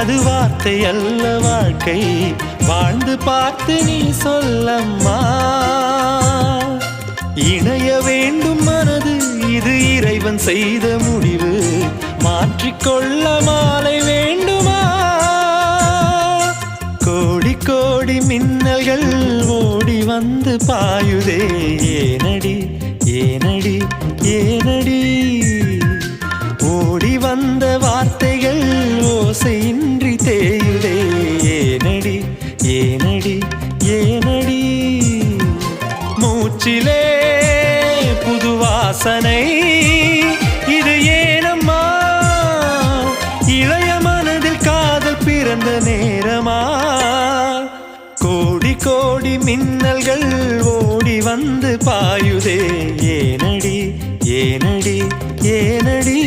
அது வார்த்தை அல்ல வாழ்க்கை, வாழ்ந்து பார்த்து நீ சொல்லம்மா. இணைய வேண்டும் மனது, இது இறைவன் செய்த முடிவு, மாற்றிக்கொள்ள மாலை வேண்டுமா? கோடி கோடி மின்னல்கள் ஓடி வந்து பாயுதே, ஏனடி ஏனடி ஏனடி? ஓடி வந்த வார்த்தைகள் ஓசையின்றி தேயுதே, ஏனடி ஏனடி ஏனடி? மூச்சிலே புது வாசனை, இது ஏனம்மா? இளைய மனதில் காதல் பிறந்த நேரமா? கோடி கோடி மின்னல்கள் ஓடி வந்து பாயுதே, ஏனடி ஏனடி ஏனடி?